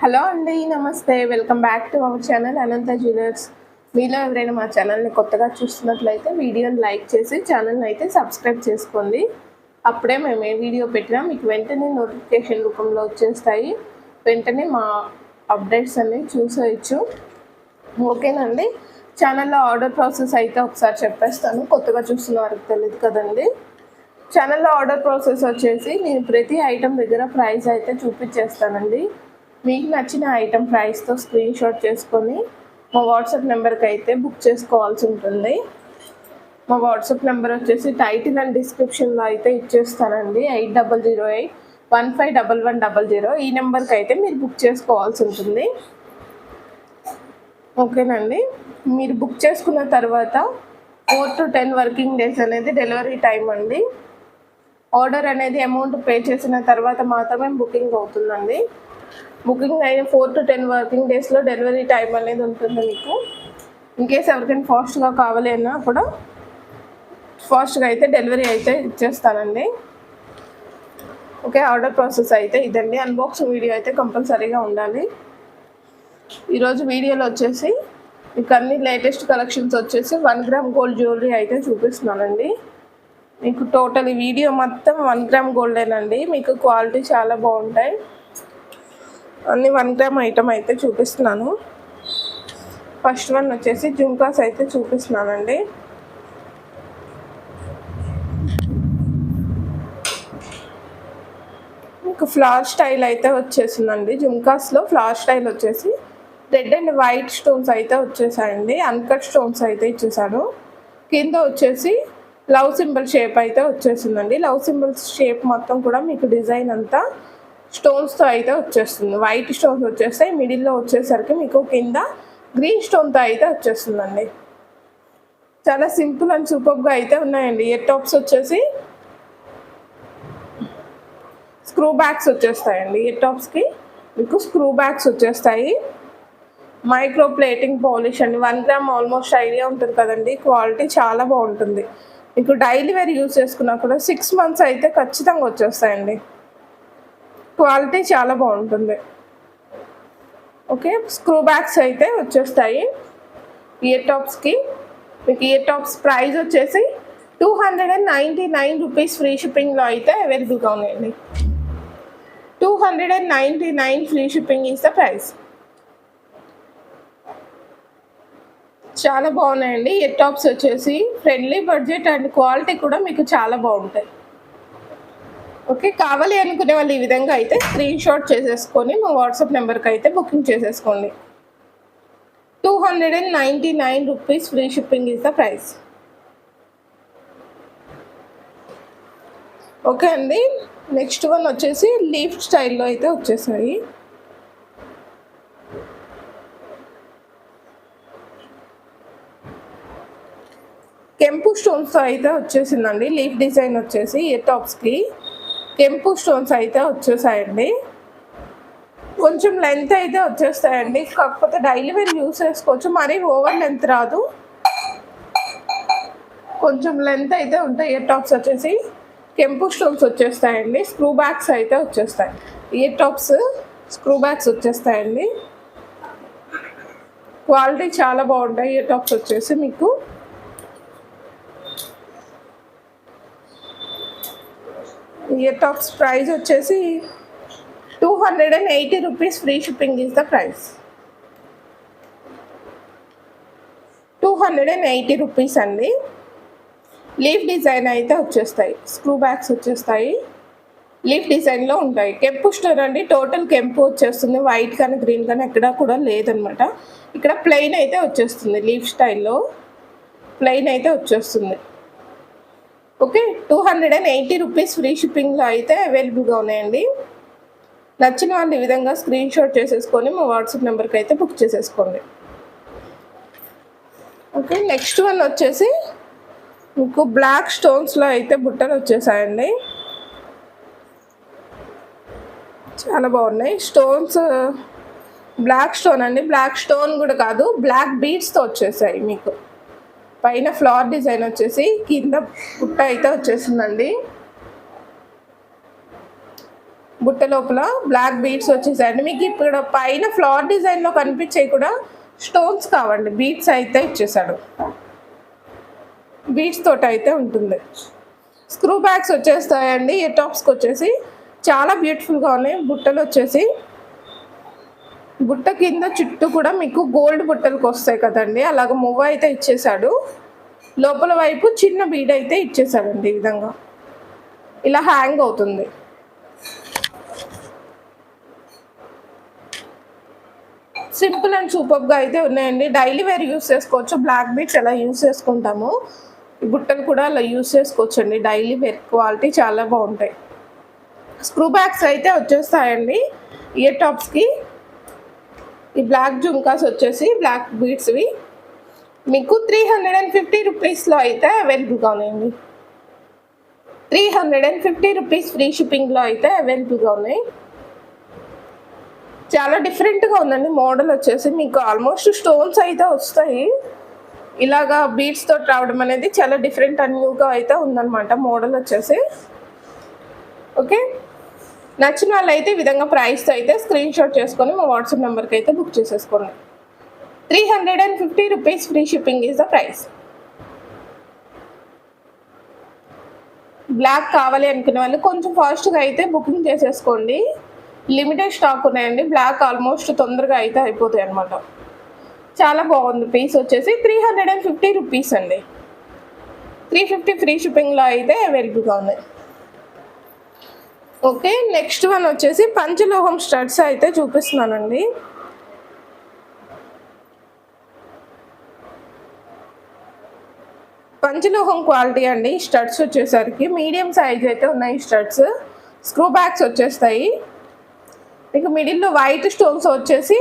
Hello అండి, నమస్తే. Welcome back to our channel Anantha jewellers. మీలో ఎవరైనా మా ఛానల్ని కొత్తగా చూస్తున్నట్లయితే వీడియోని లైక్ చేసి ఛానల్ని అయితే సబ్స్క్రైబ్ చేసుకోండి. అప్పుడే మేము ఏ వీడియో పెట్టినా మీకు వెంటనే నోటిఫికేషన్ రూపంలో వచ్చేస్తాయి. వెంటనే మా అప్డేట్స్ అన్నీ చూసేయచ్చు. ఓకేనండి. ఛానల్లో ఆర్డర్ ప్రాసెస్ అయితే ఒకసారి చెప్పేస్తాను, కొత్తగా చూస్తున్న వారికి తెలియదు కదండి. ఛానల్లో ఆర్డర్ ప్రాసెస్ వచ్చేసి నేను ప్రతి ఐటెం దగ్గర ప్రైస్ అయితే చూపించేస్తానండి. మీకు నచ్చిన ఐటెం ప్రైస్తో స్క్రీన్ షాట్ చేసుకొని మా వాట్సాప్ నెంబర్కి అయితే బుక్ చేసుకోవాల్సి ఉంటుంది. మా వాట్సాప్ నెంబర్ వచ్చేసి టైటిల్ అండ్ డిస్క్రిప్షన్లో అయితే ఇచ్చేస్తానండి. 8008151100. ఈ నెంబర్కి అయితే మీరు బుక్ చేసుకోవాల్సి ఉంటుంది. ఓకేనండి. మీరు బుక్ చేసుకున్న తర్వాత 4 to 10 వర్కింగ్ డేస్ అనేది డెలివరీ టైం అండి. ఆర్డర్ అనేది అమౌంట్ పే చేసిన తర్వాత మాత్రమే బుకింగ్ అవుతుందండి. బుకింగ్ అయిన 4 to 10 వర్కింగ్ డేస్లో డెలివరీ టైం అనేది ఉంటుంది మీకు. ఇన్కేస్ ఎవరికైనా ఫాస్ట్గా కావాలి అన్నా కూడా ఫాస్ట్గా అయితే డెలివరీ అయితే ఇచ్చేస్తానండి. ఓకే, ఆర్డర్ ప్రాసెస్ అయితే ఇదండి. అన్బాక్సింగ్ వీడియో అయితే కంపల్సరీగా ఉండాలి. ఈరోజు వీడియోలో వచ్చేసి మీకు అన్ని లేటెస్ట్ కలెక్షన్స్ వచ్చేసి 1 గ్రామ్ గోల్డ్ జ్యువెలరీ అయితే చూపిస్తున్నానండి. మీకు టోటల్ ఈ వీడియో మొత్తం 1 గ్రామ్ గోల్డేనండి. మీకు క్వాలిటీ చాలా బాగుంటాయి. అన్ని 1 గ్రామ్ ఐటమ్ అయితే చూపిస్తున్నాను. ఫస్ట్ వన్ వచ్చేసి జుంకాస్ అయితే చూపిస్తున్నానండి. మీకు ఫ్లవర్ స్టైల్ అయితే వచ్చేసిందండి. జుంకాస్లో ఫ్లవర్ స్టైల్ వచ్చేసి రెడ్ అండ్ వైట్ స్టోన్స్ అయితే వచ్చేసాయండి. అన్కట్ స్టోన్స్ అయితే ఇచ్చేసాను. కింద వచ్చేసి లవ్ సింబల్ షేప్ అయితే వచ్చేసిందండి. లవ్ సింబల్ షేప్ మొత్తం కూడా మీకు డిజైన్ అంతా స్టోన్స్తో అయితే వచ్చేస్తుంది. వైట్ స్టోన్స్ వచ్చేస్తాయి. మిడిల్లో వచ్చేసరికి మీకు కింద గ్రీన్ స్టోన్తో అయితే వచ్చేస్తుందండి. చాలా సింపుల్ అండ్ సూపర్గా అయితే ఉన్నాయండి. ఇయర్ టాప్స్ వచ్చేసి స్క్రూ బ్యాగ్స్ వచ్చేస్తాయండి. ఇయర్ టాప్స్కి మీకు స్క్రూ బ్యాగ్స్ వచ్చేస్తాయి. మైక్రో ప్లేటింగ్ పాలిష్ అండి. 1 గ్రామ్ ఆల్మోస్ట్ ఐడియా ఉంటుంది కదండి. క్వాలిటీ చాలా బాగుంటుంది. మీకు డైలీ వేర్ యూజ్ చేసుకున్నా కూడా 6 months అయితే ఖచ్చితంగా వచ్చేస్తాయండి. క్వాలిటీ చాలా బాగుంటుంది. ఓకే, స్క్రూ బ్యాగ్స్ అయితే వచ్చేస్తాయి ఇయర్ టాప్స్కి. మీకు ఇయర్ టాప్స్ ప్రైస్ వచ్చేసి 299 రూపీస్ ఫ్రీ షిప్పింగ్లో అయితే అవైలబుల్గా ఉన్నాయండి. 299 free shipping is the price. చాలా బాగున్నాయండి. ఇయర్ టాప్స్ వచ్చేసి ఫ్రెండ్లీ బడ్జెట్ అండ్ క్వాలిటీ కూడా మీకు చాలా బాగుంటాయి. ఓకే, కావాలి అనుకునే వాళ్ళు ఈ విధంగా అయితే స్క్రీన్ షాట్ చేసేసుకొని మా వాట్సాప్ నెంబర్కి అయితే బుకింగ్ చేసేసుకోండి. 299 rupees free shipping is the price. Okay అండి. నెక్స్ట్ వన్ వచ్చేసి లీఫ్ స్టైల్లో అయితే వచ్చేసాయి. కెంపు స్టోన్స్తో అయితే వచ్చేసిందండి. లీఫ్ డిజైన్ వచ్చేసి ఇయర్ టాప్స్కి కెంపు స్టోన్స్ అయితే వచ్చేసాయండి. కొంచెం లెంత్ అయితే వచ్చేస్తాయండి. కాకపోతే డైలీ వేర్ యూస్ చేసుకోవచ్చు. మరీ ఓవర్ లెంత్ రాదు, కొంచెం లెంత్ అయితే ఉంటాయి. ఇయర్ టాప్స్ వచ్చేసి కెంపు స్టోన్స్ వచ్చేస్తాయండి. స్క్రూ బ్యాగ్స్ అయితే వచ్చేస్తాయి. ఇయర్ టాప్స్ స్క్రూ బ్యాగ్స్ వచ్చేస్తాయండి. క్వాలిటీ చాలా బాగుంటాయి. ఇయర్ టాప్స్ వచ్చేసి మీకు ఇయర్ టాప్స్ ప్రైస్ వచ్చేసి 280 rupees free shipping is the price. 280 rupees అండి. లీఫ్ డిజైన్ అయితే వచ్చేస్తాయి. స్క్రూ బ్యాగ్స్ వచ్చేస్తాయి. లీఫ్ డిజైన్లో ఉంటాయి. కెంపు స్టోన్ అండి. టోటల్ కెంపు వచ్చేస్తుంది. వైట్ కానీ గ్రీన్ కానీ ఎక్కడా కూడా లేదనమాట. ఇక్కడ ప్లెయిన్ అయితే వచ్చేస్తుంది. లీఫ్ స్టైల్లో ప్లెయిన్ అయితే వచ్చేస్తుంది. ఓకే, 280 రూపీస్ ఫ్రీ షిప్పింగ్లో అయితే అవైలబుల్గా ఉన్నాయండి. నచ్చిన వాళ్ళు ఈ విధంగా స్క్రీన్ షాట్ చేసేసుకొని మా వాట్సాప్ నెంబర్కి అయితే బుక్ చేసేసుకోండి. ఓకే, నెక్స్ట్ వన్ వచ్చేసి మీకు బ్లాక్ స్టోన్స్లో అయితే బుట్టలు వచ్చేసాయండి. చాలా బాగున్నాయి. స్టోన్స్ బ్లాక్ స్టోన్ అండి. బ్లాక్ స్టోన్ కూడా కాదు, బ్లాక్ బీడ్స్తో వచ్చేసాయి. మీకు పైన ఫ్లవర్ డిజైన్ వచ్చేసి కింద బుట్ట అయితే వచ్చేసిందండి. బుట్ట లోపల బ్లాక్ బీడ్స్ వచ్చేసాయండి. మీకు ఇప్పుడు పైన ఫ్లవర్ డిజైన్లో కనిపించేవి కూడా స్టోన్స్ కావండి, బీడ్స్ అయితే ఇచ్చేసాడు. బీడ్స్ తోటి అయితే ఉంటుంది. స్క్రూ బ్యాగ్స్ వచ్చేస్తాయండి. ఇయర్ టాప్స్కి వచ్చేసి చాలా బ్యూటిఫుల్గా ఉన్నాయి. బుట్టలు వచ్చేసి బుట్ట కింద చుట్టూ కూడా మీకు గోల్డ్ బుట్టలకు వస్తాయి కదండి, అలాగ మువ్వ అయితే ఇచ్చేసాడు. లోపల వైపు చిన్న బీడ్ అయితే ఇచ్చేసాడండి. ఈ విధంగా ఇలా హ్యాంగ్ అవుతుంది. సింపుల్ అండ్ సూపర్గా అయితే ఉన్నాయండి. డైలీ వేర్ యూస్ చేసుకోవచ్చు. బ్లాక్ బీడ్స్ ఎలా యూస్ చేసుకుంటాము, ఈ బుట్టలు కూడా అలా యూస్ చేసుకోవచ్చండి. డైలీ వేర్ క్వాలిటీ చాలా బాగుంటాయి. స్క్రూ బ్యాగ్స్ అయితే వచ్చేస్తాయండి. ఇయర్ టాప్స్కి ఈ బ్లాక్ జుంకాస్ వచ్చేసి బ్లాక్ బీడ్స్వి మీకు 350 రూపీస్లో అయితే అవైలబుల్గా ఉన్నాయండి. 350 రూపీస్ ఫ్రీ షిప్పింగ్లో అయితే అవైలబుల్గా ఉన్నాయి. చాలా డిఫరెంట్గా ఉందండి. మోడల్ వచ్చేసి మీకు ఆల్మోస్ట్ స్టోన్స్ అయితే వస్తాయి. ఇలాగా బీడ్స్తో రావడం అనేది చాలా డిఫరెంట్ అండ్ న్యూగా అయితే ఉందన్నమాట మోడల్ వచ్చేసి. ఓకే, నచ్చిన వాళ్ళు అయితే ఈ విధంగా ప్రైస్తో అయితే స్క్రీన్ షాట్ చేసుకొని మా వాట్సాప్ నెంబర్కి అయితే బుక్ చేసేసుకోండి. 350 rupees free shipping is the price. Black కావాలి అనుకునే వాళ్ళు కొంచెం ఫాస్ట్గా అయితే బుకింగ్ చేసేసుకోండి. లిమిటెడ్ స్టాక్ ఉన్నాయండి. బ్లాక్ ఆల్మోస్ట్ తొందరగా అయితే అయిపోతాయి అనమాట. చాలా బాగుంది. పీస్ వచ్చేసి 350 రూపీస్ అండి. 350 ఫ్రీ షిప్పింగ్లో అయితే అవైలబుల్గా ఉన్నాయి. ఓకే, నెక్స్ట్ వన్ వచ్చేసి పంచలోహం స్టడ్స్ అయితే చూపిస్తున్నానండి. పంచలోహం క్వాలిటీ అండి. స్టడ్స్ వచ్చేసరికి మీడియం సైజ్ అయితే ఉన్నాయి. స్టడ్స్ స్క్రూ బ్యాగ్స్ వచ్చేస్తాయి. మీకు మిడిల్లో వైట్ స్టోన్స్ వచ్చేసి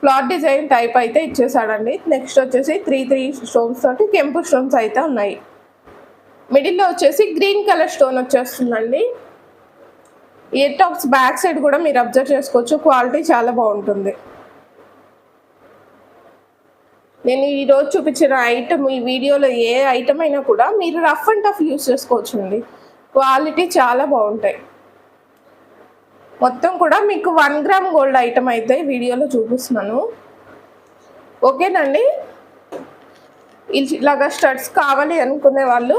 ఫ్లవర్ డిజైన్ టైప్ అయితే ఇచ్చేసాడండి. నెక్స్ట్ వచ్చేసి 3 స్టోన్స్ తోటి కెంపు స్టోన్స్ అయితే ఉన్నాయి. మిడిల్లో వచ్చేసి గ్రీన్ కలర్ స్టోన్ వచ్చేస్తుందండి. ఇయర్ టాప్స్ బ్యాక్ సైడ్ కూడా మీరు అబ్జర్వ్ చేసుకోవచ్చు. క్వాలిటీ చాలా బాగుంటుంది. నేను ఈరోజు చూపించిన ఐటమ్, ఈ వీడియోలో ఏ ఐటమ్ అయినా కూడా మీరు రఫ్ అండ్ టఫ్ యూస్ చేసుకోవచ్చు అండి. క్వాలిటీ చాలా బాగుంటాయి. మొత్తం కూడా మీకు 1 గ్రామ్ గోల్డ్ ఐటమ్ అయితే వీడియోలో చూపిస్తున్నాను. ఓకేనండి, ఇలాగా స్టడ్స్ కావాలి అనుకునే వాళ్ళు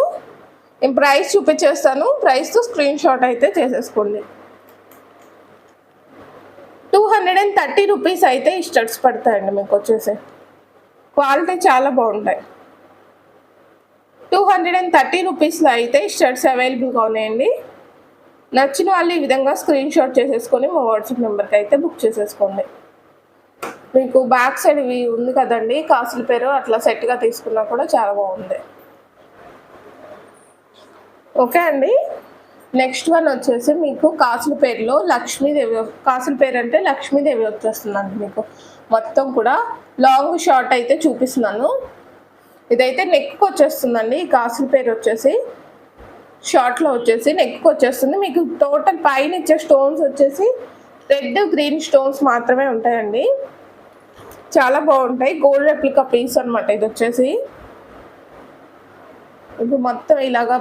నేను ప్రైస్ చూపించేస్తాను. ప్రైస్తో స్క్రీన్ షాట్ అయితే చేసేసుకోండి. 230 రూపీస్ అయితే ఈ స్టడ్స్ పడతాయండి. మీకు వచ్చేసి క్వాలిటీ చాలా బాగుంటాయి. 230 రూపీస్లో అయితే ఈ స్టడ్స్ అవైలబుల్గా ఉన్నాయండి. నచ్చిన వాళ్ళు ఈ విధంగా స్క్రీన్ షాట్ చేసేసుకొని మా వాట్సాప్ నెంబర్కి అయితే బుక్ చేసేసుకోండి. మీకు బ్యాక్ సైడ్ ఇవి ఉంది కదండి, కాసుల పేరు అట్లా సెట్గా తీసుకున్నా కూడా చాలా బాగుంది. ఓకే అండి, నెక్స్ట్ వన్ వచ్చేసి మీకు కాసుల పేరులో లక్ష్మీదేవి, కాసుల పేరు అంటే లక్ష్మీదేవి వచ్చేస్తుందండి. మీకు మొత్తం కూడా లాంగ్ షార్ట్ అయితే చూపిస్తున్నాను. ఇదైతే నెక్కి వచ్చేస్తుందండి. ఈ కాసుల పేరు వచ్చేసి షార్ట్లో వచ్చేసి నెక్కి వచ్చేస్తుంది. మీకు టోటల్ పైన ఇచ్చే స్టోన్స్ వచ్చేసి రెడ్ గ్రీన్ స్టోన్స్ మాత్రమే ఉంటాయండి. చాలా బాగుంటాయి. గోల్డ్ రెప్లికా పీస్ అనమాట ఇది వచ్చేసి. ఇప్పుడు మొత్తం ఇలాగా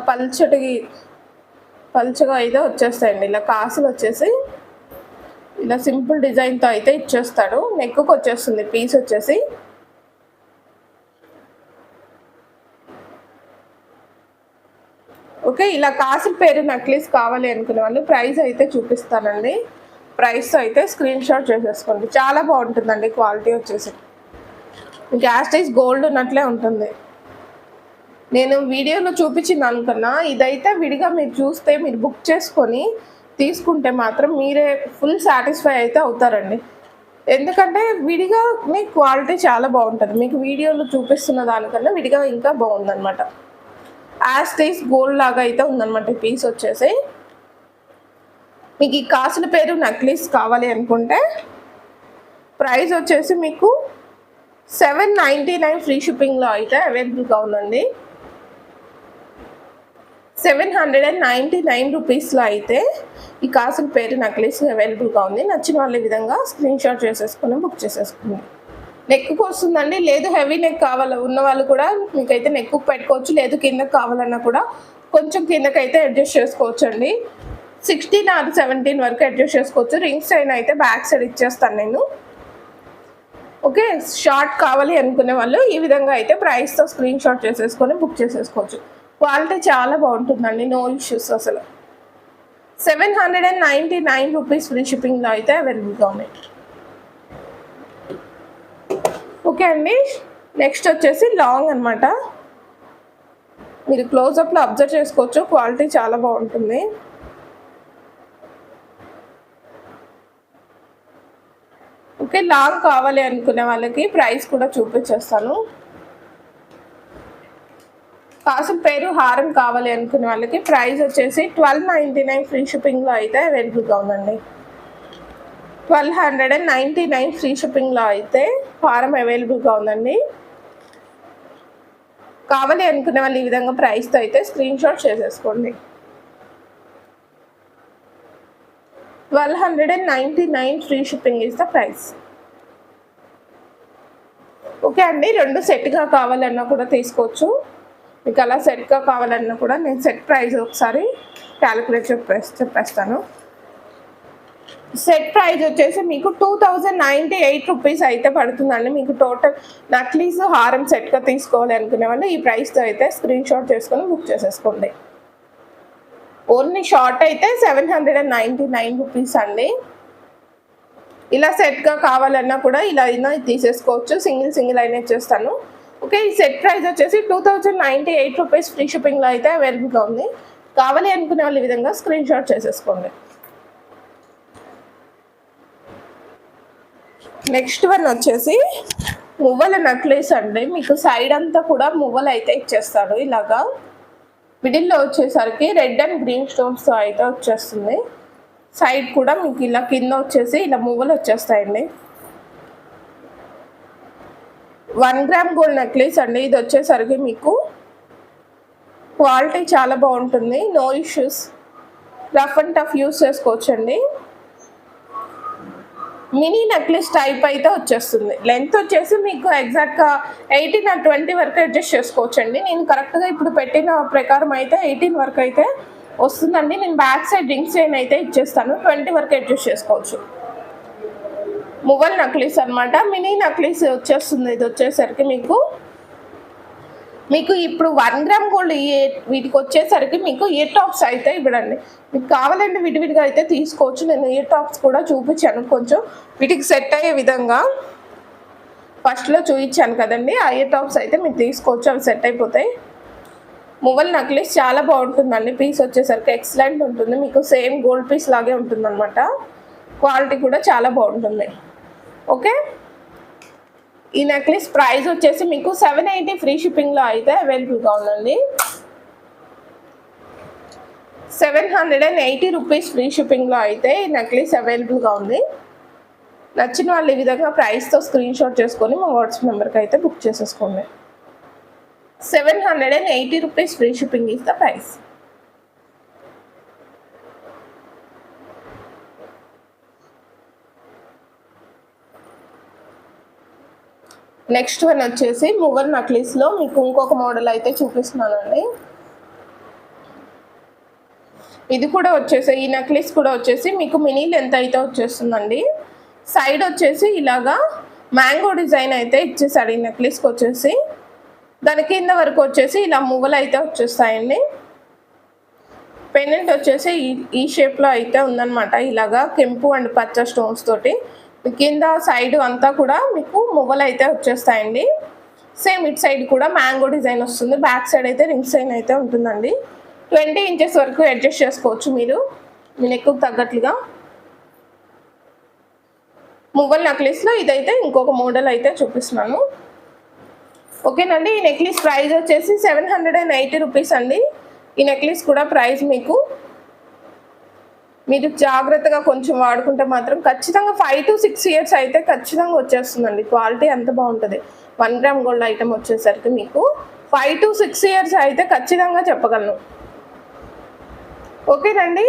పల్చగా అయితే వచ్చేస్తాయండి. ఇలా కాసులు వచ్చేసి ఇలా సింపుల్ డిజైన్తో అయితే ఇచ్చేస్తాడు. నెక్కు వచ్చేస్తుంది పీస్ వచ్చేసి. ఓకే, ఇలా కాసుల పేరు నెక్లెస్ కావాలి అనుకునే వాళ్ళు ప్రైస్ అయితే చూపిస్తానండి. ప్రైస్తో అయితే స్క్రీన్ షాట్ చేసేసుకోండి. చాలా బాగుంటుందండి. క్వాలిటీ వచ్చేసి గ్యాస్టైజ్ గోల్డ్ ఉన్నట్లే ఉంటుంది. నేను వీడియోలో చూపించింది అనుకున్నా, ఇదైతే విడిగా మీరు చూస్తే మీరు బుక్ చేసుకొని తీసుకుంటే మాత్రం మీరే ఫుల్ సాటిస్ఫై అయితే అవుతారండి. ఎందుకంటే విడిగా మీ క్వాలిటీ చాలా బాగుంటుంది. మీకు వీడియోలో చూపిస్తున్న దానికన్నా విడిగా ఇంకా బాగుందన్నమాట. యాస్టైజ్ గోల్డ్ లాగా అయితే ఉందన్నమాట ఈ పీస్ వచ్చేసి. మీకు ఈ కాసుల పేరు నెక్లెస్ కావాలి అనుకుంటే ప్రైస్ వచ్చేసి మీకు 799 ఫ్రీ షిప్పింగ్లో అయితే అవైలబుల్గా ఉందండి. 799 రూపీస్లో అయితే ఈ కాసుల పేరు నెక్లెస్ అవైలబుల్గా ఉంది. నచ్చిన వాళ్ళ విధంగా స్క్రీన్ షాట్ చేసేసుకుని బుక్ చేసేసుకుంది. నెక్కు వస్తుందండి. లేదు హెవీ నెక్ కావాలి ఉన్న వాళ్ళు కూడా మీకైతే నెక్కు పెట్టుకోవచ్చు. లేదు కిందకు కావాలన్నా కూడా కొంచెం కిందకైతే అడ్జస్ట్ చేసుకోవచ్చు అండి. 16 ఆర్ 17 వరకు అడ్జస్ట్ చేసుకోవచ్చు. రింగ్స్ చైన్ అయితే బ్యాక్ సైడ్ ఇచ్చేస్తాను నేను. ఓకే, షార్ట్ కావాలి అనుకునే వాళ్ళు ఈ విధంగా అయితే ప్రైస్తో స్క్రీన్ షాట్ చేసేసుకొని బుక్ చేసేసుకోవచ్చు. క్వాలిటీ చాలా బాగుంటుందండి, నో ఇష్యూస్ అసలు. 799 రూపీస్ ఫ్రీ షిప్పింగ్లో అయితే అవైలబుల్గా ఉన్నాయి. ఓకే అండి, నెక్స్ట్ వచ్చేసి లాంగ్ అనమాట. మీరు క్లోజప్లో అబ్జర్వ్ చేసుకోవచ్చు, క్వాలిటీ చాలా బాగుంటుంది. ఓకే, లాంగ్ కావాలి అనుకునే వాళ్ళకి ప్రైస్ కూడా చూపించేస్తాను. కాసు పేరు హారం కావాలి అనుకునే వాళ్ళకి ప్రైస్ వచ్చేసి 1299 ఫ్రీ షిప్పింగ్లో అయితే అవైలబుల్గా ఉందండి. 1299 ఫ్రీ షిప్పింగ్లో అయితే హారం అవైలబుల్గా ఉందండి. కావాలి అనుకునే వాళ్ళు ఈ విధంగా ప్రైస్తో అయితే స్క్రీన్ షాట్ చేసేసుకోండి. 1299 free shipping is the price. Okay అండి, రెండు సెట్గా కావాలన్నా కూడా తీసుకోవచ్చు. మీకు అలా సెట్గా కావాలన్నా కూడా నేను సెట్ ప్రైస్ ఒకసారి క్యాలిక్యులేట్ చెప్పేస్తాను. సెట్ ప్రైస్ వచ్చేసి మీకు 2098 రూపీస్ అయితే పడుతుందండి. మీకు టోటల్ నక్లీస్ హారం సెట్గా తీసుకోవాలి అనుకునే వాళ్ళు ఈ ప్రైస్తో అయితే స్క్రీన్ షాట్ చేసుకొని బుక్ చేసేసుకోండి. ఓన్లీ షార్ట్ అయితే 799 రూపీస్ అండి. ఇలా సెట్గా కావాలన్నా కూడా ఇలా అయినా తీసేసుకోవచ్చు, సింగిల్ అయినా ఇచ్చేస్తాను. ఓకే, ఈ సెట్ ప్రైస్ వచ్చేసి 2098 రూపీస్ ఫ్రీ షిప్పింగ్లో అయితే అవైలబుల్గా ఉంది. కావాలి అనుకునే వాళ్ళు ఈ విధంగా స్క్రీన్ షాట్ చేసేసుకోండి. నెక్స్ట్ వన్ వచ్చేసి మువ్వల నక్లెస్ అండి. మీకు సైడ్ అంతా కూడా మువ్వలు అయితే ఇచ్చేస్తాడు. ఇలాగా మిడిల్లో వచ్చేసరికి రెడ్ అండ్ గ్రీన్ స్టోన్స్తో అయితే వచ్చేస్తుంది. సైడ్ కూడా మీకు ఇలా కింద వచ్చేసి ఇలా మువ్వలు వచ్చేస్తాయండి. 1 గ్రామ్ గోల్డ్ నెక్లెస్ అండి. ఇది వచ్చేసరికి మీకు క్వాలిటీ చాలా బాగుంటుంది, no issues. Rough and tough use చేసుకోవచ్చండి. మినీ నెక్లెస్ టైప్ అయితే వచ్చేస్తుంది. లెంత్ వచ్చేసి మీకు ఎగ్జాక్ట్గా 18 or 20 వరకు అడ్జస్ట్ చేసుకోవచ్చండి. నేను కరెక్ట్గా ఇప్పుడు పెట్టిన ప్రకారం అయితే 18 వరకు అయితే వస్తుందండి. నేను బ్యాక్ సైడ్ రింగ్స్ చైన్ అయితే ఇచ్చేస్తాను, 20 వరకు అడ్జస్ట్ చేసుకోవచ్చు. మువ్వల్ నక్లీస్ అనమాట, మినీ నక్లీస్ వచ్చేస్తుంది. ఇది వచ్చేసరికి మీకు ఇప్పుడు 1 గ్రామ్ గోల్డ్ వీటికి వచ్చేసరికి మీకు ఇయర్ టాప్స్ అయితే ఇవ్వడండి. మీకు కావాలంటే విడివిడిగా అయితే తీసుకోవచ్చు. నేను ఇయర్ టాప్స్ కూడా చూపించాను, కొంచెం వీటికి సెట్ అయ్యే విధంగా ఫస్ట్లో చూపించాను కదండి. ఆ ఇయర్ టాప్స్ అయితే మీరు తీసుకోవచ్చు, అవి సెట్ అయిపోతాయి. మువ్వల్ నక్లీస్ చాలా బాగుంటుందండి. పీస్ వచ్చేసరికి ఎక్సలెంట్ ఉంటుంది, మీకు సేమ్ గోల్డ్ పీస్ లాగే ఉంటుంది అనమాట. క్వాలిటీ కూడా చాలా బాగుంటుంది. ఓకే, ఈ నెక్లెస్ ప్రైస్ వచ్చేసి మీకు 780 ఫ్రీ షిప్పింగ్లో అయితే అవైలబుల్గా ఉందండి. 780 రూపీస్ ఫ్రీ షిప్పింగ్లో అయితే ఈ నెక్లెస్ అవైలబుల్గా ఉంది. నచ్చిన వాళ్ళు ఈ విధంగా ప్రైస్తో స్క్రీన్ షాట్ చేసుకొని మా వాట్సాప్ నెంబర్కి అయితే బుక్ చేసేసుకోండి. 780 rupees free shipping is the price. Next one వచ్చేసి మువ్వల్ నక్లీస్లో మీకు ఇంకొక మోడల్ అయితే చూపిస్తున్నానండి. ఇది కూడా వచ్చేసి ఈ నెక్లెస్ కూడా వచ్చేసి మీకు మినీ లెంత్ అయితే వచ్చేస్తుందండి. సైడ్ వచ్చేసి ఇలాగా మ్యాంగో డిజైన్ అయితే ఇచ్చేసాడు ఈ నెక్లెస్కి వచ్చేసి. దాని కింద వరకు వచ్చేసి ఇలా మువ్వలు అయితే వచ్చేస్తాయండి. పెండెంట్ వచ్చేసి ఈ షేప్లో అయితే ఉందన్నమాట. ఇలాగా కెంపు అండ్ పచ్చ స్టోన్స్ తోటి కింద సైడ్ అంతా కూడా మీకు మువ్వలు అయితే వచ్చేస్తాయండి. సేమ్ ఇట్ సైడ్ కూడా మ్యాంగో డిజైన్ వస్తుంది. బ్యాక్ సైడ్ అయితే రింగ్స్ అయిన అయితే ఉంటుందండి. 20 ఇంచెస్ వరకు అడ్జస్ట్ చేసుకోవచ్చు మీరు మీ నెక్కు తగ్గట్లుగా. మువ్వల్ నెక్లెస్లో ఇదైతే ఇంకొక మోడల్ అయితే చూపిస్తున్నాను. ఓకేనండి, ఈ నెక్లెస్ ప్రైస్ వచ్చేసి 780 రూపీస్ అండి. ఈ నెక్లెస్ కూడా ప్రైస్ మీరు జాగ్రత్తగా కొంచెం వాడుకుంటే మాత్రం ఖచ్చితంగా 5 to 6 ఇయర్స్ అయితే ఖచ్చితంగా వచ్చేస్తుందండి. క్వాలిటీ అంత బాగుంటుంది. 1 గ్రామ్ గోల్డ్ ఐటమ్ వచ్చేసరికి మీకు 5 to 6 ఇయర్స్ అయితే ఖచ్చితంగా చెప్పగలను. ఓకేనండి,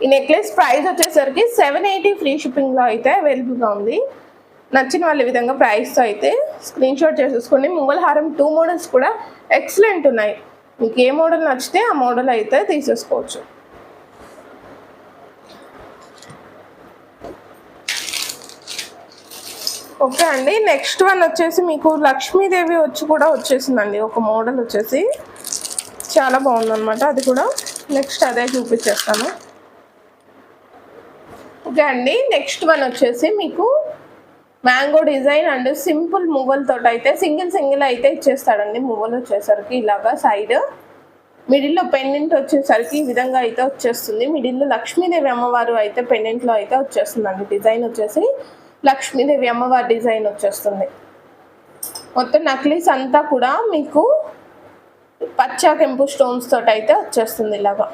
ఈ నెక్లెస్ ప్రైస్ వచ్చేసరికి 780 ఫ్రీ షిప్పింగ్లో అయితే అవైలబుల్గా ఉంది. నచ్చిన వాళ్ళ విధంగా ప్రైస్తో అయితే స్క్రీన్ షాట్ చేసేసుకోండి. మువ్వల హారం 2 మోడల్స్ కూడా ఎక్సలెంట్ ఉన్నాయి. మీకు ఏ మోడల్ నచ్చితే ఆ మోడల్ అయితే తీసేసుకోవచ్చు. ఓకే అండి, నెక్స్ట్ వన్ వచ్చేసి మీకు లక్ష్మీదేవి వచ్చి కూడా వచ్చేసిందండి. ఒక మోడల్ వచ్చేసి చాలా బాగుందన్నమాట. అది కూడా నెక్స్ట్ అదే చూపించేస్తాను. ఓకే అండి, నెక్స్ట్ వన్ వచ్చేసి మీకు మ్యాంగో డిజైన్ అండ్ సింపుల్ మువ్వలతో అయితే సింగిల్ అయితే ఇచ్చేస్తాడండి. మువ్వలు వచ్చేసరికి ఇలాగా సైడ్ మిడిల్లో పెండెంట్ వచ్చేసరికి ఈ విధంగా అయితే వచ్చేస్తుంది. మిడిల్లో లక్ష్మీదేవి అమ్మవారు అయితే పెండెంట్లో అయితే వచ్చేస్తుందండి. డిజైన్ వచ్చేసి లక్ష్మీదేవి అమ్మవారి డిజైన్ వచ్చేస్తుంది. మొత్తం నక్లీస్ అంతా కూడా మీకు పచ్చ కెంపు స్టోన్స్ తోటి అయితే వచ్చేస్తుంది. ఇలాగా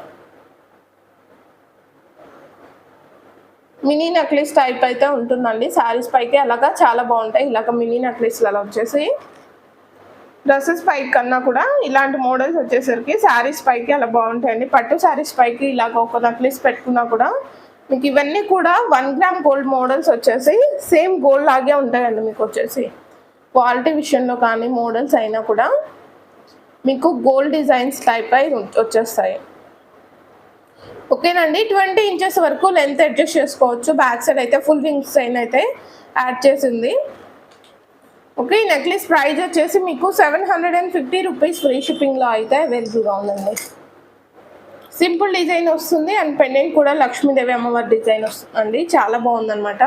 మినీ నక్లీస్ టైప్ అయితే ఉంటుందండి. శారీస్ పైకి అలాగా చాలా బాగుంటాయి. ఇలాగ మినీ నక్లీస్లు అలా వచ్చేసి డ్రెస్సెస్ పైకి కన్నా కూడా ఇలాంటి మోడల్స్ వచ్చేసరికి శారీస్ పైకి అలా బాగుంటాయండి. పట్టు శారీస్ పైకి ఇలాగ ఒక నక్లీస్ పెట్టుకున్నా కూడా మీకు ఇవన్నీ కూడా 1 గ్రామ్ గోల్డ్ మోడల్స్ వచ్చేసి సేమ్ గోల్డ్ లాగే ఉంటాయండి. మీకు వచ్చేసి క్వాలిటీ విషయంలో కానీ మోడల్స్ అయినా కూడా మీకు గోల్డ్ డిజైన్స్ టైప్ అయి వచ్చేస్తాయి. ఓకేనండి, 20 ఇంచెస్ వరకు లెంత్ అడ్జస్ట్ చేసుకోవచ్చు. బ్యాక్ సైడ్ అయితే ఫుల్ రింగ్స్ అయితే యాడ్ చేసింది. ఓకే, ఈ నెక్లెస్ ప్రైస్ వచ్చేసి మీకు 750 రూపీస్ ఫ్రీ షిప్పింగ్లో అయితే అవైలబుల్గా ఉందండి. సింపుల్ డిజైన్ వస్తుంది అండ్ పెండెంట్ కూడా లక్ష్మీదేవి అమ్మవారి డిజైన్ వస్తుందండి. చాలా బాగుందన్నమాట.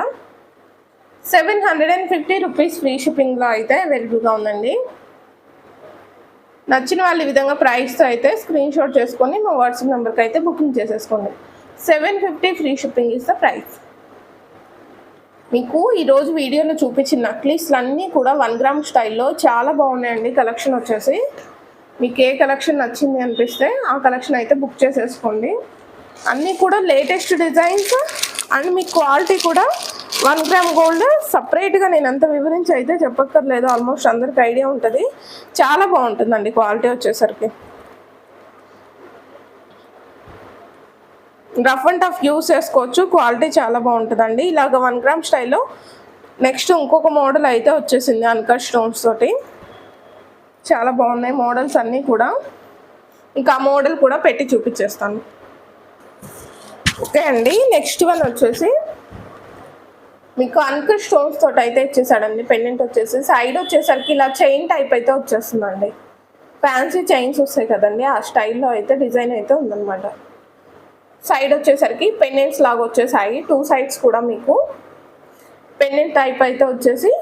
750 రూపీస్ ఫ్రీ షిప్పింగ్లో అయితే అవైలబుల్గా ఉందండి. నచ్చిన వాళ్ళు ఈ విధంగా ప్రైస్తో అయితే స్క్రీన్ షాట్ చేసుకొని మా వాట్సాప్ నెంబర్కి అయితే బుకింగ్ చేసేసుకోండి. 750 free shipping is the price. మీకు ఈరోజు వీడియోలో చూపించిన నక్లీస్లు అన్నీ కూడా 1 గ్రామ్ స్టైల్లో చాలా బాగున్నాయండి. కలెక్షన్ వచ్చేసి మీకు ఏ కలెక్షన్ నచ్చింది అనిపిస్తే ఆ కలెక్షన్ అయితే బుక్ చేసేసుకోండి. అన్నీ కూడా latest designs and me quality కూడా 1 గ్రామ్ గోల్డ్. సపరేట్గా నేను అంత వివరించి అయితే చెప్పక్కర్లేదు, ఆల్మోస్ట్ అందరికి ఐడియా ఉంటుంది. చాలా బాగుంటుందండి క్వాలిటీ వచ్చేసరికి. రఫ్ అండ్ టఫ్ యూస్ చేసుకోవచ్చు, క్వాలిటీ చాలా బాగుంటుందండి. ఇలాగ 1 గ్రామ్ స్టైల్లో నెక్స్ట్ ఇంకొక మోడల్ అయితే వచ్చేసింది అన్కట్ స్టోన్స్ తోటి. చాలా బాగున్నాయి మోడల్స్ అన్నీ కూడా. ఇంకా ఆ మోడల్ కూడా పెట్టి చూపించేస్తాను. ఓకే అండి, నెక్స్ట్ వన్ వచ్చేసి మీకు అన్కట్ స్టోన్స్ తోటి అయితే ఇచ్చేసాడండి. పెండెంట్ వచ్చేసి సైడ్ వచ్చేసరికి ఇలా చైన్ టైప్ అయితే వచ్చేస్తుందండి. ఫ్యాన్సీ చైన్స్ వస్తాయి కదండి, ఆ స్టైల్లో అయితే డిజైన్ అయితే ఉందన్నమాట. సైడ్ వచ్చేసరికి పెండెంట్స్ లాగా వచ్చేసాయి. 2 సైడ్స్ కూడా మీకు పెండెంట్ టైప్ అయితే వచ్చేసి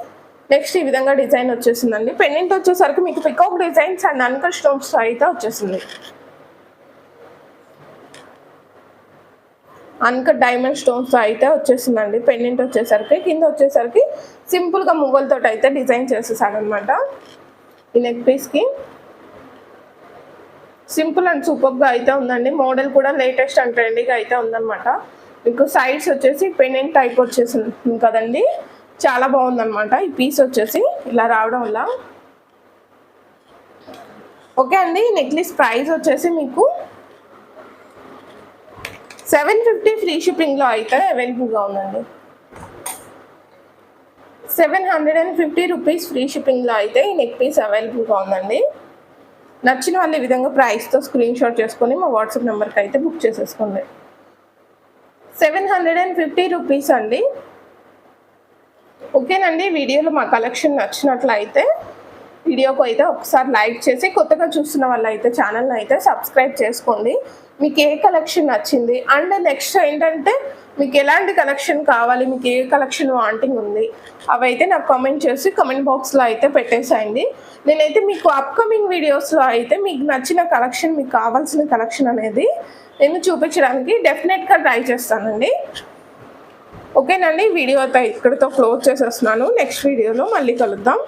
నెక్స్ట్ ఈ విధంగా డిజైన్ వచ్చేసిందండి. పెండెంట్ వచ్చేసరికి మీకు peacock designs and uncut stones అయితే వచ్చేసింది. అన్కట్ డైమండ్ స్టోన్స్ అయితే వచ్చేసిందండి. పెండెంట్ వచ్చేసరికి కింద వచ్చేసరికి సింపుల్గా మువ్వలతో అయితే డిజైన్ చేసేసాడనమాట. ఈ నెక్ పీస్కి సింపుల్ అండ్ సూపర్గా అయితే ఉందండి. మోడల్ కూడా లేటెస్ట్ అండ్ ట్రెండీగా అయితే ఉందన్నమాట. మీకు సైడ్స్ వచ్చేసి పెండెంట్ టైప్ వచ్చేసింది కదండి, చాలా బాగుందన్నమాట. ఈ పీస్ వచ్చేసి ఇలా రావడం వల్ల. ఓకే అండి, నెక్లెస్ ప్రైస్ వచ్చేసి మీకు 750 ఫ్రీ షిప్పింగ్లో అయితే అవైలబుల్గా ఉందండి. 750 రూపీస్ ఫ్రీ షిప్పింగ్లో అయితే ఈ నెక్ పీస్ అవైలబుల్గా ఉందండి. నచ్చిన వాళ్ళు ఈ విధంగా ప్రైస్తో స్క్రీన్ షాట్ చేసుకొని మా వాట్సాప్ నెంబర్కి అయితే బుక్ చేసేసుకోండి. 750 రూపీస్ అండి. ఓకేనండి, వీడియోలో మా కలెక్షన్ నచ్చినట్లయితే వీడియోకి అయితే ఒకసారి లైక్ చేసి కొత్తగా చూస్తున్న వాళ్ళు అయితే ఛానల్ని అయితే సబ్స్క్రైబ్ చేసుకోండి. మీకు ఏ కలెక్షన్ నచ్చింది అండ్ నెక్స్ట్ ఏంటంటే మీకు ఎలాంటి కలెక్షన్ కావాలి, మీకు ఏ కలెక్షన్ వాంటింగ్ ఉంది అవైతే నాకు కామెంట్ చేసి కామెంట్ బాక్స్లో అయితే పెట్టేసేయండి. నేనైతే మీకు అప్కమింగ్ వీడియోస్లో అయితే మీకు నచ్చిన కలెక్షన్, మీకు కావాల్సిన కలెక్షన్ అనేది నేను చూపించడానికి డెఫినెట్గా ట్రై చేస్తానండి. ఓకేనండి, వీడియో అయితే ఇక్కడితో క్లోజ్ చేసేస్తున్నాను. నెక్స్ట్ వీడియోలో మళ్ళీ కలుద్దాం.